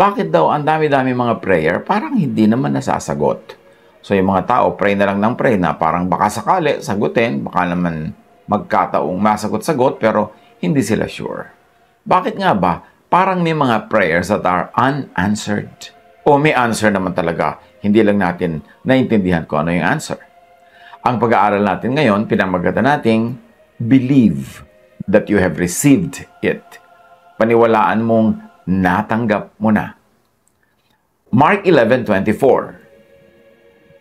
bakit daw ang dami-dami mga prayer parang hindi naman nasasagot? So yung mga tao, pray na lang ng pray na parang baka sakali sagutin, baka naman magkataong masagot-sagot pero hindi sila sure. Bakit nga ba parang may mga prayers that are unanswered? O may answer naman talaga, hindi lang natin naintindihan kung ano yung answer. Ang pag-aaral natin ngayon, pinamagatan nating believe that you have received it. Paniwalaan mong natanggap mo na. Mark 11:24.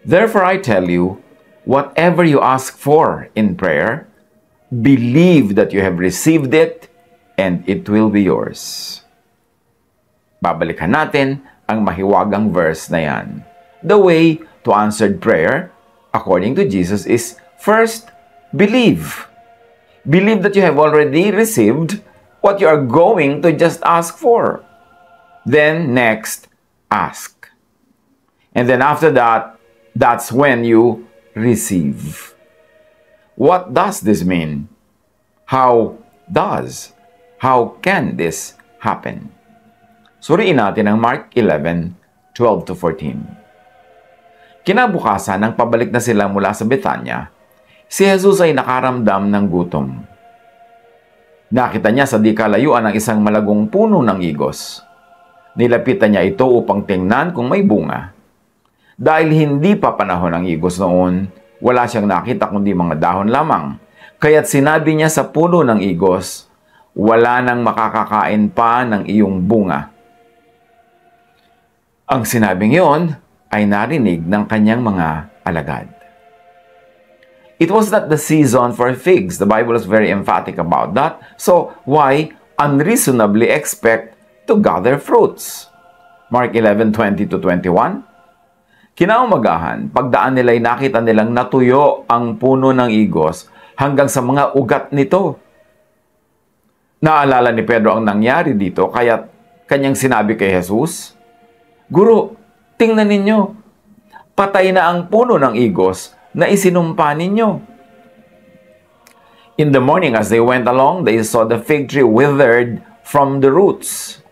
Therefore I tell you, whatever you ask for in prayer, believe that you have received it and it will be yours. Babalikan natin ang mahiwagang verse na yan. The way to answered prayer, according to Jesus, is first, believe. Believe that you have already received what you are going to just ask for. Then, next, ask. And then after that, that's when you receive. What does this mean? How can this happen? Suriin natin ang Mark 11:12-14. Kinabukasan, nang pabalik na sila mula sa Bethania, si Jesus ay nakaramdam ng gutom. Nakita niya sa di kalayuan ang isang malagong puno ng igos. Nilapitan niya ito upang tingnan kung may bunga. Dahil hindi pa panahon ng igos noon, wala siyang nakita kundi mga dahon lamang. Kaya't sinabi niya sa puno ng igos, wala nang makakakain pa ng iyong bunga. Ang sinabing iyon ay narinig ng kanyang mga alagad. It was not the season for figs. The Bible is very emphatic about that. So, why unreasonably expect to gather fruits? Mark 11:20-21. Kinaumagahan, pagdaan nila'y nakita nilang natuyo ang puno ng igos hanggang sa mga ugat nito. Naalala ni Pedro ang nangyari dito, kaya kanyang sinabi kay Jesus, Guro, tingnan ninyo, patay na ang puno ng igos na isinumpa ninyo. In the morning, as they went along, they saw the fig tree withered from the roots.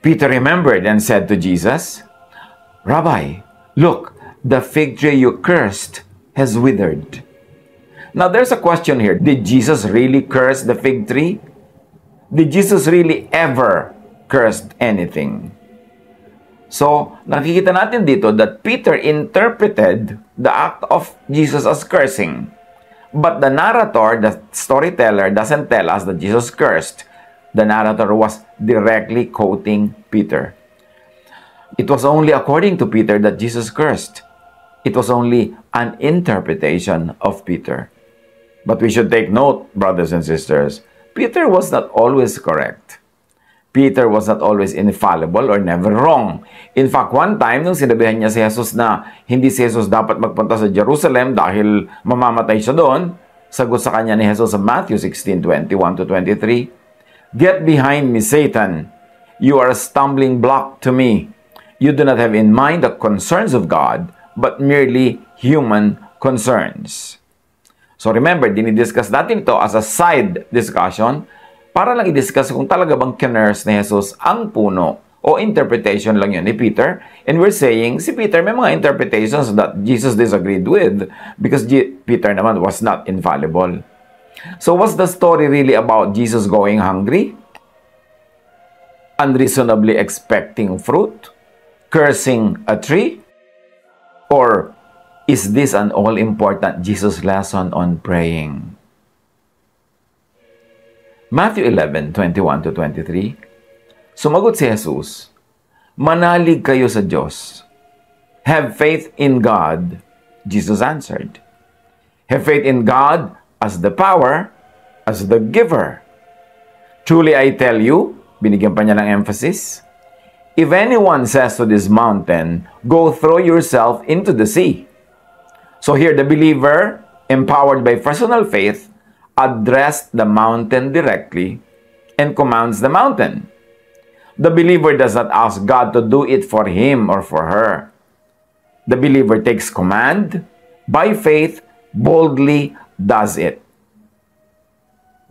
Peter remembered and said to Jesus, Rabbi, look, the fig tree you cursed has withered. Now, there's a question here. Did Jesus really curse the fig tree? Did Jesus really ever curse anything? So, nakikita natin dito that Peter interpreted the act of Jesus as cursing. But the narrator, the storyteller, doesn't tell us that Jesus cursed. The narrator was directly quoting Peter. It was only according to Peter that Jesus cursed. It was only an interpretation of Peter. But we should take note, brothers and sisters, Peter was not always correct. Peter was not always infallible or never wrong. In fact, one time, nung sinabihan niya si Jesus na hindi si Jesus dapat magpunta sa Jerusalem dahil mamamatay siya doon, sagot sa kanya ni Jesus sa Matthew 16:21-23, Get behind me, Satan. You are a stumbling block to me. You do not have in mind the concerns of God, but merely human concerns. So remember, dinidiscuss natin ito as a side discussion para lang i-discuss kung talaga bang kinurse ni Jesus ang puno o interpretation lang yun ni Peter. And we're saying, si Peter may mga interpretations that Jesus disagreed with because Peter naman was not infallible. So what's the story really about Jesus going hungry? Unreasonably expecting fruit? Cursing a tree? Or is this an all-important Jesus lesson on praying? Matthew 11:21-23, sumagot si Jesus, Manalig kayo sa Diyos. Have faith in God, Jesus answered. Have faith in God as the power, as the giver. Truly I tell you, binigyan pa niya ng emphasis, if anyone says to this mountain, go throw yourself into the sea. So here the believer, empowered by personal faith, addressed the mountain directly and commands the mountain. The believer does not ask God to do it for him or for her. The believer takes command, by faith, boldly does it.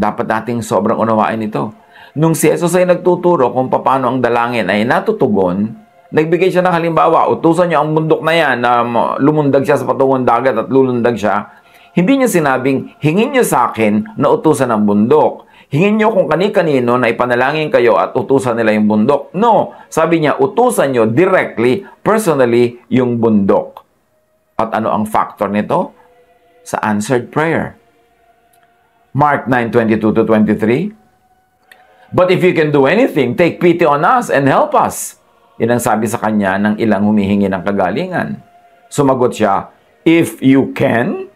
Dapat nating sobrang unawain ito. Nung si Jesus ay nagtuturo kung paano ang dalangin ay natutugon, nagbigay siya ng halimbawa, utusan niyo ang bundok na yan na lumundag siya sa patungong dagat at lulundag siya. Hindi niya sinabing, hingin niyo sa akin na utusan ang bundok. Hingin niyo kung kani-kanino na ipanalangin kayo at utusan nila yung bundok. No, sabi niya, utusan niyo directly, personally, yung bundok. At ano ang factor nito? Sa answered prayer. Mark 9:22-23. But if you can do anything, take pity on us and help us. Yan ang sabi sa kanya ng ilang humihingi ng kagalingan. Sumagot siya, if you can,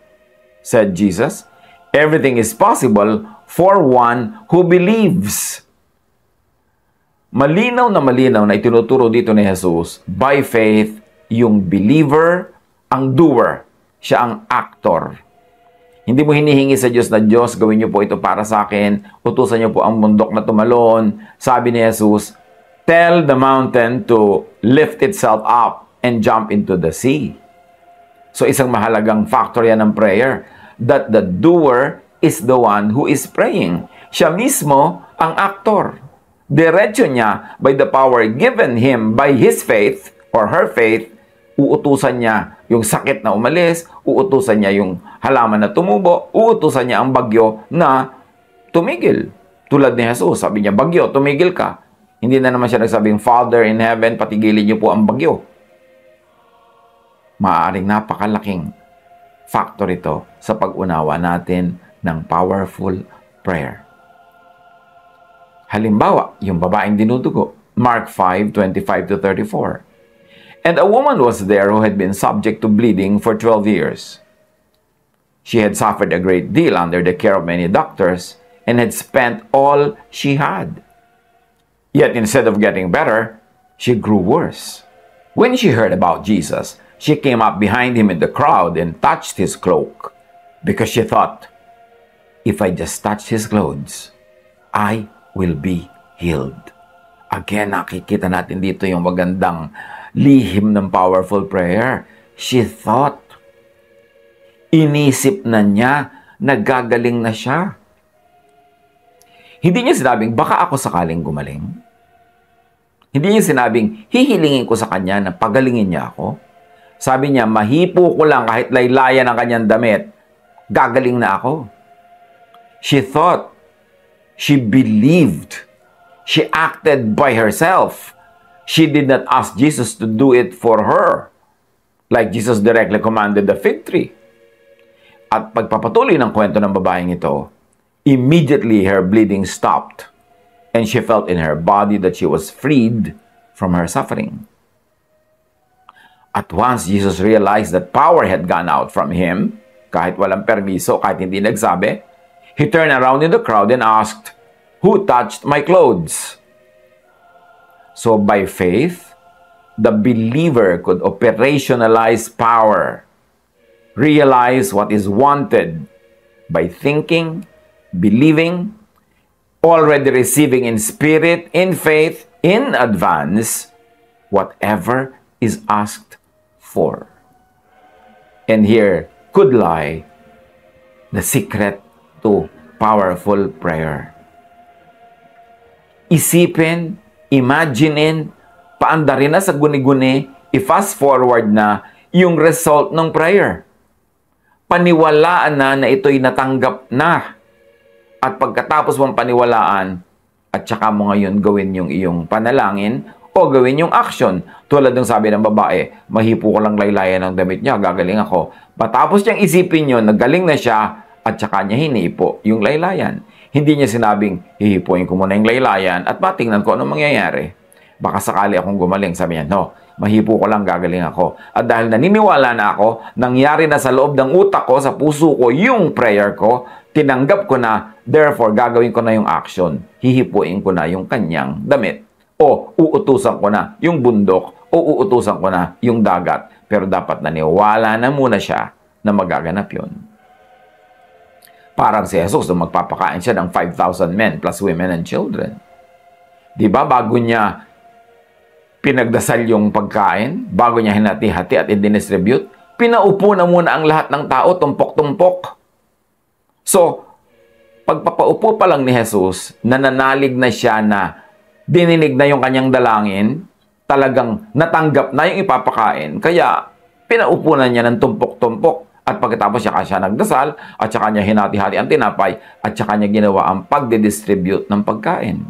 said Jesus, everything is possible for one who believes. Malinaw na itinuturo dito ni Jesus, by faith, yung believer, ang doer, siya ang actor. Hindi mo hinihingi sa Diyos na, Diyos, gawin niyo po ito para sa akin, utusan niyo po ang bundok na tumalon. Sabi ni Jesus, tell the mountain to lift itself up and jump into the sea. So isang mahalagang factor yan ng prayer, that the doer is the one who is praying. Siya mismo ang actor. Diretso niya, by the power given him by his faith or her faith, uutusan niya yung sakit na umalis, uutusan niya yung halaman na tumubo, uutusan niya ang bagyo na tumigil. Tulad ni Jesus, sabi niya, bagyo, tumigil ka. Hindi na naman siya nagsabing, Father in heaven, patigilin niyo po ang bagyo. Maaaring napakalaking factor ito sa pag-unawa natin ng powerful prayer. Halimbawa, yung babaeng dinudugo, Mark 5:25-34. And a woman was there who had been subject to bleeding for 12 years. She had suffered a great deal under the care of many doctors and had spent all she had. Yet instead of getting better, she grew worse. When she heard about Jesus, she came up behind him in the crowd and touched his cloak, because she thought, if I just touch his clothes, I will be healed. Again, nakikita natin dito yung magandang lihim ng powerful prayer. She thought, inisip na niya, nagagaling na siya. Hindi niya sinabing, baka ako sakaling gumaling. Hindi niya sinabing, hihilingin ko sa kanya na pagalingin niya ako. Sabi niya, mahipo ko lang kahit laylayan ang kanyang damit, gagaling na ako. She thought, she believed, she acted by herself. She did not ask Jesus to do it for her, like Jesus directly commanded the fig tree. At pagpapatuloy ng kwento ng babaeng ito, immediately her bleeding stopped, and she felt in her body that she was freed from her suffering. At once, Jesus realized that power had gone out from him, kahit walang permiso, kahit hindi nagsabi. He turned around in the crowd and asked, who touched my clothes? So by faith, the believer could operationalize power, realize what is wanted by thinking, believing, already receiving in spirit, in faith, in advance, whatever is asked for. And here could lie the secret to powerful prayer. Isipin, imaginein, paandarin na sa guni-guni, i-fast forward na yung result ng prayer. Paniwalaan na ito'y natanggap na. At pagkatapos mong paniwalaan, at saka mo ngayon gawin yung iyong panalangin o gawin yung action. Tulad ng sabi ng babae, mahipo ko lang laylayan ng damit niya, gagaling ako. Matapos niyang isipin yun, nagaling na siya, at saka niya hinipo yung laylayan. Hindi niya sinabing, hihipuin ko muna yung laylayan at matingnan ko anong mangyayari. Baka sakali akong gumaling. Sabi niya, no, mahipo ko lang, gagaling ako. At dahil naniniwala na ako, nangyari na sa loob ng utak ko, sa puso ko, yung prayer ko, tinanggap ko na, therefore, gagawin ko na yung action. Hihipuin ko na yung kanyang damit. O uutusan ko na yung bundok, o uutusan ko na yung dagat. Pero dapat naniwala na muna siya na magaganap yun. Parang si Jesus nung magpapakain siya ng 5,000 men plus women and children. Di ba bago niya pinagdasal yung pagkain, bago niya hinati-hati at i-distribute, pinaupo na muna ang lahat ng tao, tumpok-tumpok. So, pagpapaupo pa lang ni Jesus, nananalig na siya na dininig na yung kanyang dalangin, talagang natanggap na yung ipapakain. Kaya, pinaupo na niya ng tumpok-tumpok. At pagkatapos siya nagdasal, at saka niya hinati-hati ang tinapay, at saka niya ginawa ang pagde-distribute ng pagkain.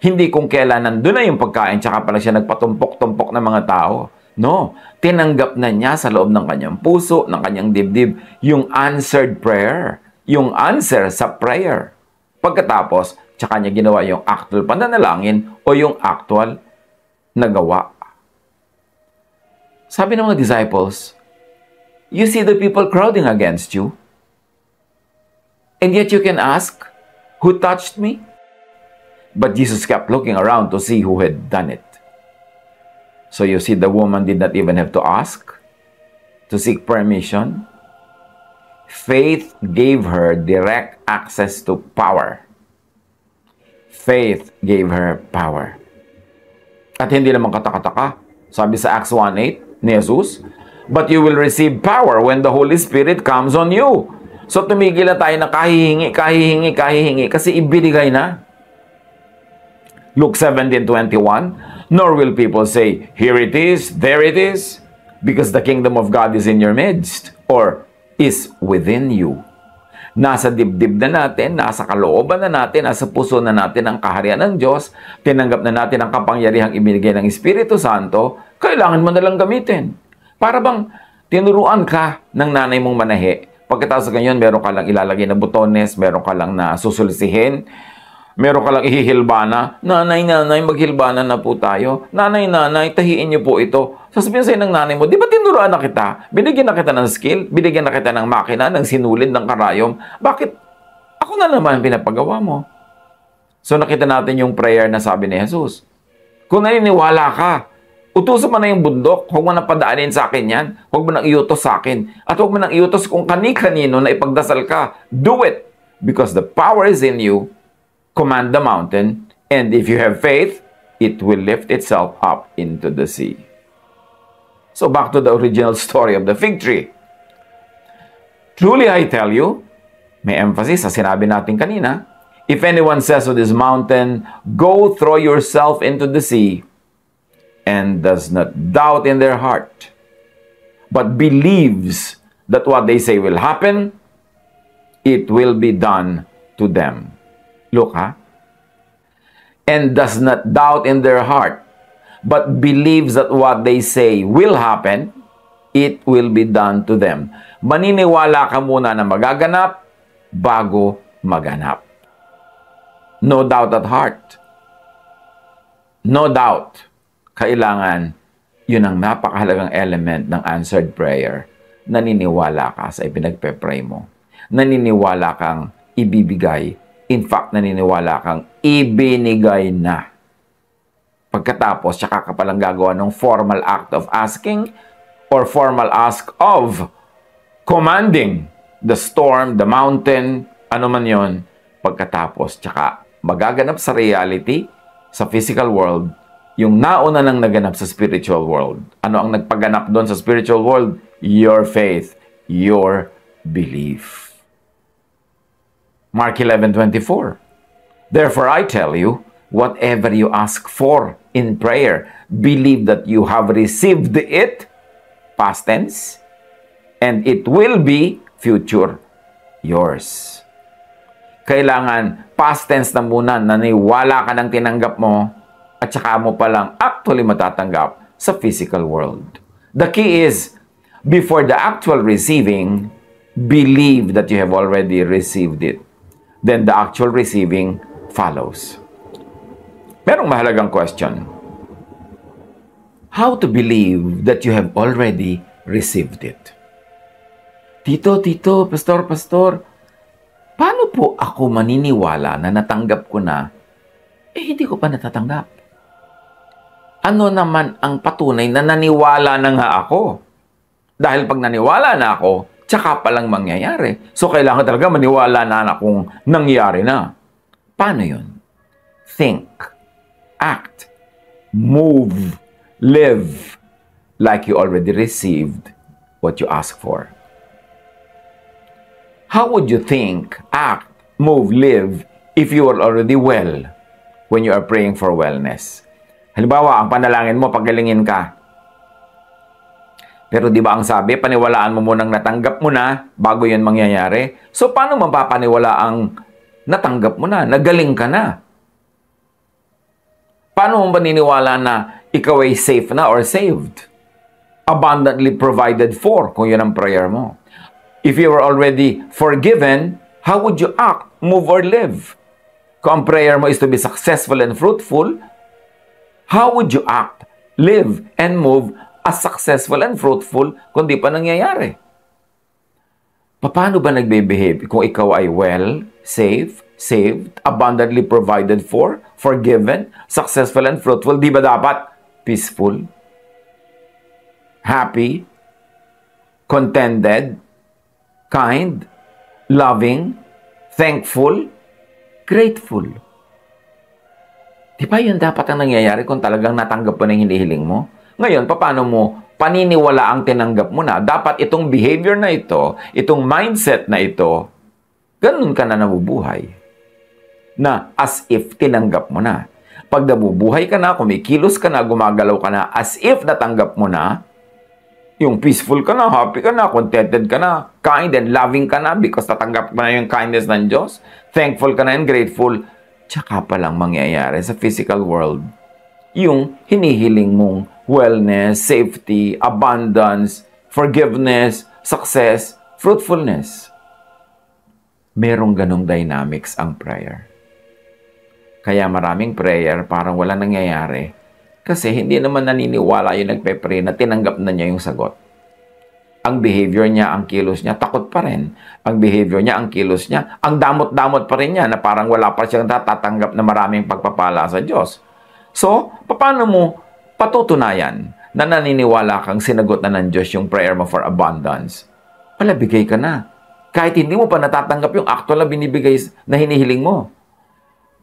Hindi kung kailan nandun na yung pagkain, tsaka pala siya nagpatumpok-tumpok ng mga tao. No, tinanggap na niya sa loob ng kanyang puso, ng kanyang dibdib, yung answered prayer, yung answer sa prayer. Pagkatapos, tsaka niya ginawa yung actual pananalangin o yung actual nagawa. Sabi ng mga disciples, you see the people crowding against you, and yet you can ask, who touched me? But Jesus kept looking around to see who had done it. So you see, the woman did not even have to ask, to seek permission. Faith gave her direct access to power. Faith gave her power. At hindi naman katakataka. Sabi sa Acts 1:8 ni Jesus, but you will receive power when the Holy Spirit comes on you. So tumigil na tayo na kahihingi, kasi ibinigay na. Luke 17:21, nor will people say, here it is, there it is, because the kingdom of God is in your midst, or is within you. Nasa dibdib na natin, nasa kalooban na natin, nasa puso na natin ang kaharian ng Diyos, tinanggap na natin ang kapangyarihang ibinigay ng Espiritu Santo, kailangan mo na lang gamitin. Para bang tinuruan ka ng nanay mong manahe, pagkatapos ganyan, meron ka lang ilalagay na butones, meron ka lang na susulsihin, meron ka lang ihihilbana, nanay, maghilbana na po tayo. Nanay, tahiin niyo po ito. Sasabihin sa'yo ng nanay mo, di ba tinuruan na kita? Binigyan na kita ng skill, binigyan na kita ng makina, ng sinulid, ng karayom. Bakit ako na naman ang pinapagawa mo? So nakita natin yung prayer na sabi ni Jesus. Kung naniniwala ka, utusan mo na yung bundok, huwag mo nang padaanin sa akin yan, huwag mo nang iutos sa akin, at huwag mo nang iutos kung kani-kanino na ipagdasal ka. Do it! Because the power is in you. Command the mountain, and if you have faith, it will lift itself up into the sea. So back to the original story of the fig tree. Truly I tell you, may emphasis sa sinabi natin kanina, if anyone says to this mountain, go throw yourself into the sea, and does not doubt in their heart, but believes that what they say will happen, it will be done to them. Look, and does not doubt in their heart, but believes that what they say will happen, it will be done to them. Maniniwala ka muna na magaganap bago maganap. No doubt at heart. No doubt. Kailangan, yun ang napakahalagang element ng answered prayer. Naniniwala ka sa ipinagpe-pray mo. Naniniwala kang ibibigay. In fact, naniniwala kang ibinigay na. Pagkatapos, tsaka ka palang gagawa ng formal act of asking or formal ask of commanding the storm, the mountain, ano man yon. Pagkatapos, tsaka magaganap sa reality, sa physical world, yung nauna nang naganap sa spiritual world. Ano ang nagpaganap doon sa spiritual world? Your faith, your belief. Mark 11:24. Therefore I tell you, whatever you ask for in prayer, believe that you have received it, past tense, and it will be future yours. Kailangan past tense na muna, naniwala ka ng tinanggap mo, at saka mo palang actually matatanggap sa physical world. The key is, before the actual receiving, believe that you have already received it. Then the actual receiving follows. Merong mahalagang question. How to believe that you have already received it? Tito, pastor, paano po ako maniniwala na natanggap ko na, hindi ko pa natatanggap? Ano naman ang patunay na naniwala na nga ako? Dahil pag naniwala na ako, tsaka palang mangyayari. So, kailangan talaga maniwala na akong nangyari na. Paano yun? Think, act, move, live like you already received what you asked for. How would you think, act, move, live, if you are already well when you are praying for wellness. Halimbawa, ang panalangin mo, pagalingin ka. Pero di ba ang sabi, paniwalaan mo munang natanggap mo na bago yun mangyayari? So, paano mapapaniwala ang natanggap mo na, nagaling ka na? Paano mo paniniwala na ikaw ay safe na or saved? Abundantly provided for, kung yun ang prayer mo. If you were already forgiven, how would you act, move, or live? Kung ang prayer mo is to be successful and fruitful, how would you act, live, and move as successful and fruitful kung di pa nangyayari? Paano ba nagbe-behave kung ikaw ay well, safe, saved, abundantly provided for, forgiven, successful, and fruitful? Di ba dapat peaceful, happy, contented, kind, loving, thankful, grateful? Di ba yun dapat ang nangyayari kung talagang natanggap mo na yung hinihiling mo? Ngayon, paano mo paniniwala ang tinanggap mo na? Dapat itong behavior na ito, itong mindset na ito, ganun ka na nabubuhay. Na as if tinanggap mo na. Pag nabubuhay ka na, kumikilos ka na, gumagalaw ka na, as if natanggap mo na, yung peaceful ka na, happy ka na, contented ka na, kind and loving ka na because natanggap mo na yung kindness ng Diyos, thankful ka na and grateful, tsaka pa lang mangyayari sa physical world yung hinihiling mong wellness, safety, abundance, forgiveness, success, fruitfulness. Merong ganong dynamics ang prayer. Kaya maraming prayer parang wala nangyayari kasi hindi naman naniniwala yung nagpe-pray na tinanggap na niya yung sagot. Ang behavior niya, ang kilos niya, takot pa rin. Ang behavior niya, ang kilos niya, ang damot-damot pa rin niya na parang wala pa siyang tatanggap na maraming pagpapala sa Diyos. So, paano mo patutunayan na naniniwala kang sinagot na ng Diyos yung prayer mo for abundance? Palabigay ka na. Kahit hindi mo pa natatanggap yung actual na binibigay na hinihiling mo.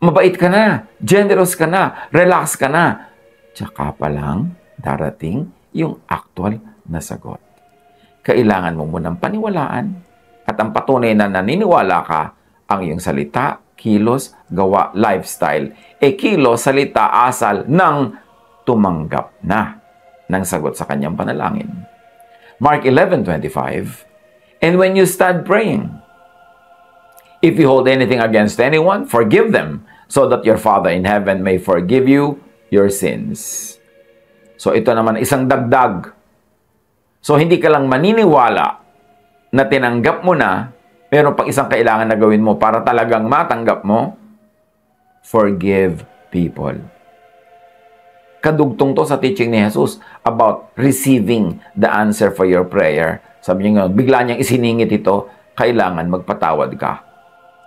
Mabait ka na, generous ka na, relax ka na. Tsaka pa lang darating yung actual na sagot. Kailangan mo munang paniwalaan at ang patunay na naniniwala ka ang iyong salita, kilos, gawa, lifestyle. Kilos, salita, asal ng tumanggap na ng sagot sa kanyang panalangin. Mark 11:25, and when you stand praying, if you hold anything against anyone, forgive them, so that your Father in heaven may forgive you your sins. So ito naman isang dagdag. So hindi ka lang maniniwala na tinanggap mo na, meron pang isang kailangan na gawin mo para talagang matanggap mo, forgive people. Kadugtong to sa teaching ni Jesus about receiving the answer for your prayer. Sabi niya, bigla niyang isiningit ito, kailangan magpatawad ka.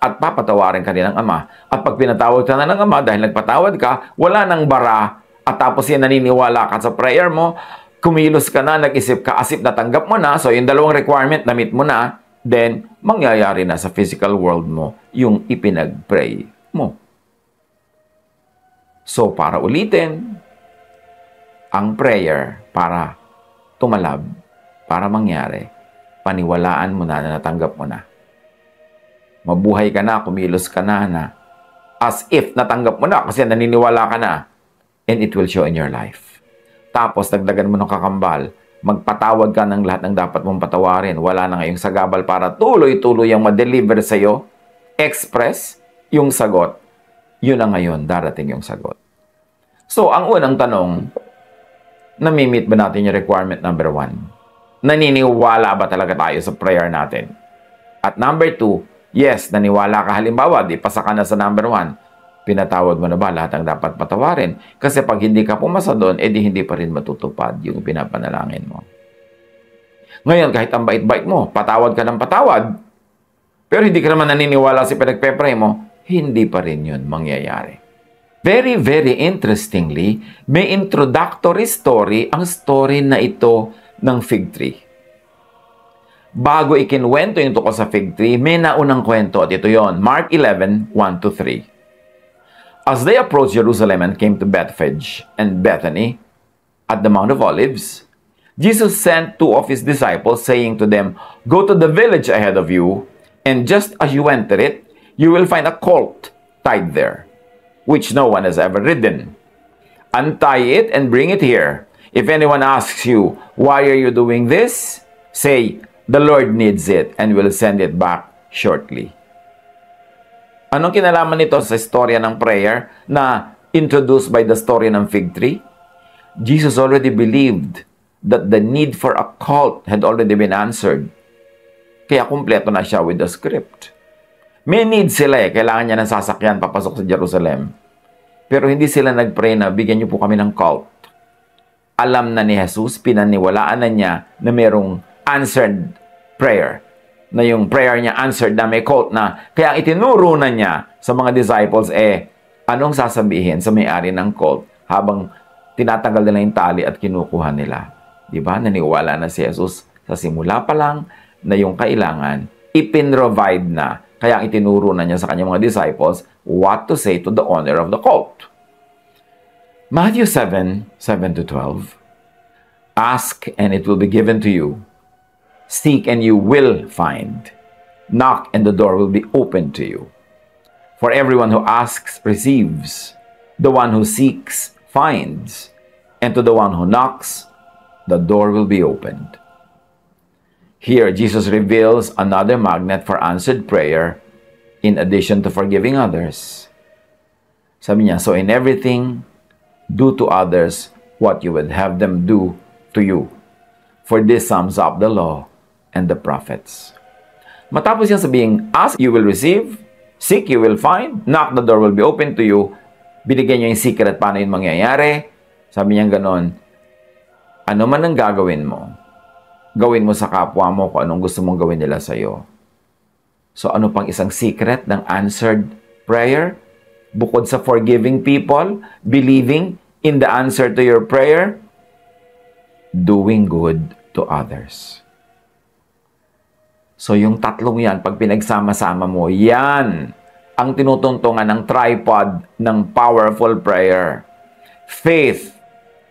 At papatawarin ka din ng Ama. At pag pinatawad ka na ng Ama, dahil nagpatawad ka, wala nang bara. At tapos yan naniniwala ka sa prayer mo, kumilos ka na, nag-isip ka, asip natanggap mo na, so yung dalawang requirement na meet mo na, then mangyayari na sa physical world mo yung ipinag-pray mo. So, para ulitin, ang prayer para tumalab, para mangyari, paniwalaan mo na natanggap mo na. Mabuhay ka na, kumilos ka na, as if natanggap mo na kasi naniniwala ka na, and it will show in your life. Tapos, dagdagan mo ng kakambal, magpatawad ka ng lahat ng dapat mong patawarin. Wala na ngayong sagabal para tuloy-tuloy ang ma-deliver sa'yo. Express yung sagot. Yun na ngayon, darating yung sagot. So, ang unang tanong, nami-meet ba natin yung requirement number 1? Naniniwala ba talaga tayo sa prayer natin? At number 2, yes, naniwala ka. Halimbawa, di pasa ka na sa number 1. Pinatawad mo na ba lahat ang dapat patawarin? Kasi pag hindi ka pumasa doon, edi hindi pa rin matutupad yung pinapanalangin mo. Ngayon, kahit ang bait-bait mo, patawad ka ng patawad, pero hindi ka naman naniniwala sa pinagpe-pray mo, hindi pa rin yun mangyayari. Very, very interestingly, may introductory story ang story na ito ng fig tree. Bago ikinwento yung tungkol sa fig tree, may naunang kwento at ito yon. Mark 11:1-3. As they approached Jerusalem and came to Bethphage and Bethany at the Mount of Olives, Jesus sent 2 of his disciples, saying to them, "Go to the village ahead of you, and just as you enter it, you will find a colt tied there, which no one has ever ridden. Untie it and bring it here. If anyone asks you, why are you doing this? Say, the Lord needs it and will send it back shortly. Anong kinalaman nito sa istorya ng prayer na introduced by the story ng fig tree? Jesus already believed that the need for a colt had already been answered. Kaya kumpleto na siya with the script. May need sila kailangan niya ng sasakyan papasok sa Jerusalem. Pero hindi sila nag-pray na bigyan niyo po kami ng colt. Alam na ni Jesus, pinaniwalaan na niya na mayroong answered prayer. Na yung prayer niya answered na may colt na. Kaya itinuro na niya sa mga disciples, anong sasabihin sa may-ari ng colt habang tinatanggal nila yung tali at kinukuha nila. Diba? Naniwala na si Jesus sa simula pa lang na yung kailangan, ipinrovide na. Kaya itinuro na niya sa kanyang mga disciples what to say to the owner of the colt. Matthew 7:7-12. Ask and it will be given to you. Seek and you will find. Knock and the door will be opened to you. For everyone who asks receives. The one who seeks finds. And to the one who knocks, the door will be opened. Here, Jesus reveals another magnet for answered prayer in addition to forgiving others. Sabi niya, so in everything, do to others what you would have them do to you. For this sums up the law and the prophets. Matapos niya sabihing, ask, you will receive. Seek, you will find. Knock, the door will be open to you. Binigyan niya yung secret paano yun mangyayari. Sabi niya ganon, ano man ang gagawin mo, gawin mo sa kapwa mo kung anong gusto mong gawin nila sa iyo. So ano pang isang secret ng answered prayer? Bukod sa forgiving people, believing in the answer to your prayer, doing good to others. So yung tatlong yan, pag pinagsama-sama mo, yan ang tinutungtungan ng tripod ng powerful prayer. Faith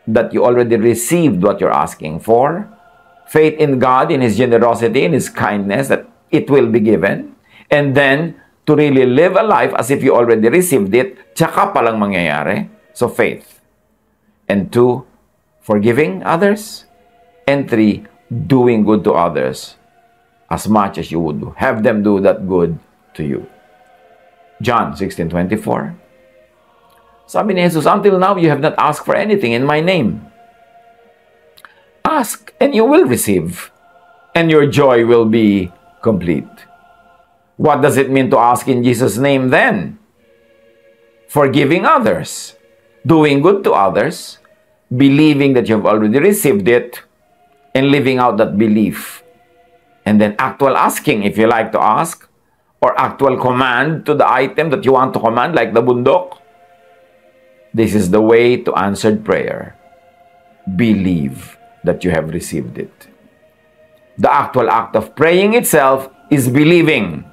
that you already received what you're asking for. Faith in God, in His generosity, in His kindness, that it will be given. And then, to really live a life as if you already received it, tsaka palang mangyayari. So, faith. And 2, forgiving others. And 3, doing good to others as much as you would have them do that good to you. John 16:24. Sabi ni Jesus, until now you have not asked for anything in my name. Ask, and you will receive, and your joy will be complete. What does it mean to ask in Jesus' name then? Forgiving others, doing good to others, believing that you have already received it, and living out that belief. And then actual asking, if you like to ask, or actual command to the item that you want to command, like the bundok. This is the way to answered prayer. Believe that you have received it. The actual act of praying itself is believing.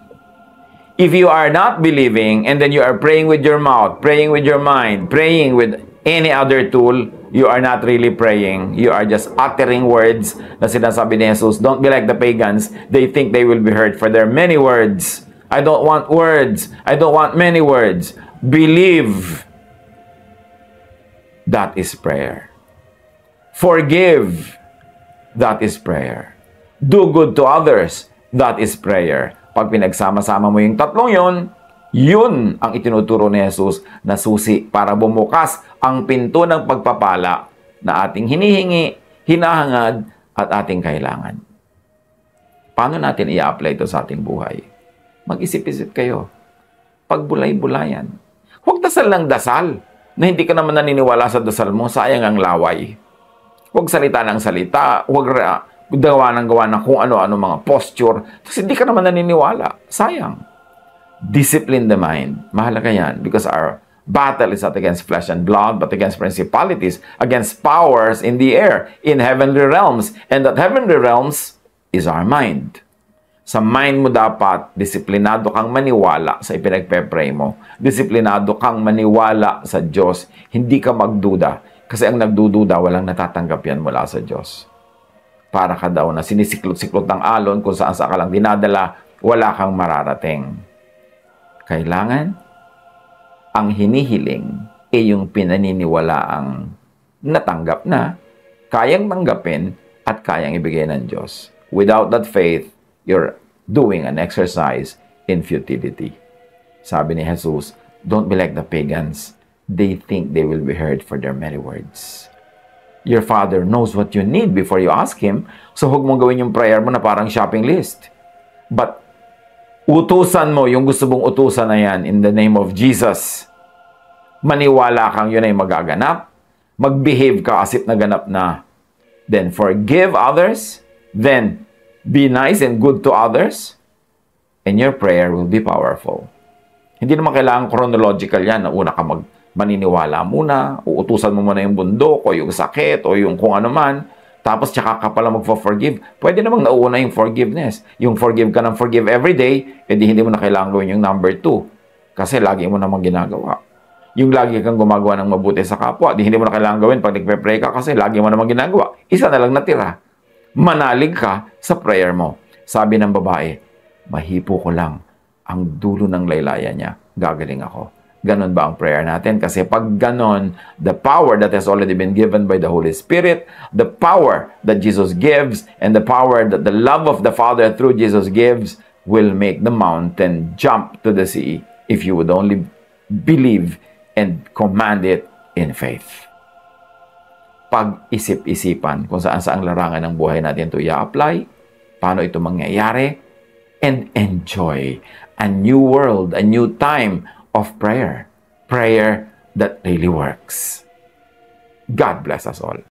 If you are not believing and then you are praying with your mouth, praying with your mind, praying with any other tool, you are not really praying. You are just uttering words na sinasabi ni Jesus. Don't be like the pagans. They think they will be heard for their many words. I don't want words. I don't want many words. Believe. That is prayer. Forgive. That is prayer. Do good to others. That is prayer. Pag pinagsama-sama mo yung tatlong yun ang itinuturo ni Jesus na susi para bumukas ang pinto ng pagpapala na ating hinihingi, hinahangad, at ating kailangan. Paano natin i-apply ito sa ating buhay? Mag-isip-isip kayo. Pagbulay-bulayan. Huwag dasal ng dasal na hindi ka naman naniniwala sa dasal mo, sayang ang laway. Huwag salita ng salita, huwag gawa ng kung ano-ano mga posture, kasi hindi ka naman naniniwala. Sayang. Discipline the mind. Mahalaga yan because our battle is not against flesh and blood, but against principalities, against powers in the air, in heavenly realms. And that heavenly realms is our mind. Sa mind mo dapat, disiplinado kang maniwala sa ipinagpe-pray mo. Disiplinado kang maniwala sa Diyos. Hindi ka magduda. Kasi ang nagdududa, walang natatanggap yan mula sa Diyos. Para ka daw na sinisiklot-siklot ng alon kung saan ka lang dinadala, wala kang mararating. Kailangan ang hinihiling ay yung pinaniniwalaang natanggap na, kayang tanggapin, at kayang ibigay ng Diyos. Without that faith, you're doing an exercise in futility. Sabi ni Jesus, don't be like the pagans. They think they will be heard for their many words. Your Father knows what you need before you ask Him, so huwag mong gawin yung prayer mo na parang shopping list. But, utusan mo yung gusto mong utusan na yan in the name of Jesus. Maniwala kang yun ay magaganap. Mag-behave ka as if naganap na. Then forgive others. Then be nice and good to others. And your prayer will be powerful. Hindi naman kailangan chronological yan na una ka maniniwala muna, uutusan mo muna yung bundok o yung sakit o yung kung ano man, tapos tsaka ka pala magpo-forgive. Pwede namang nauna yung forgiveness. Yung forgive ka ng forgive every day, edi hindi mo na kailangan gawin yung number 2. Kasi lagi mo namang ginagawa. Yung lagi kang gumagawa ng mabuti sa kapwa, di hindi mo na kailangan gawin pag nagpe-pray ka kasi lagi mo namang ginagawa. Isa na lang natira. Manalig ka sa prayer mo. Sabi ng babae, mahipo ko lang ang dulo ng laylayan niya. Gagaling ako. Ganon ba ang prayer natin? Kasi pag ganon, the power that has already been given by the Holy Spirit, the power that Jesus gives, and the power that the love of the Father through Jesus gives will make the mountain jump to the sea if you would only believe and command it in faith. Pag-isip-isipan kung saan-saang larangan ng buhay natin ito i-apply, paano ito mangyayari, and enjoy a new world, a new time of prayer. Prayer that really works. God bless us all.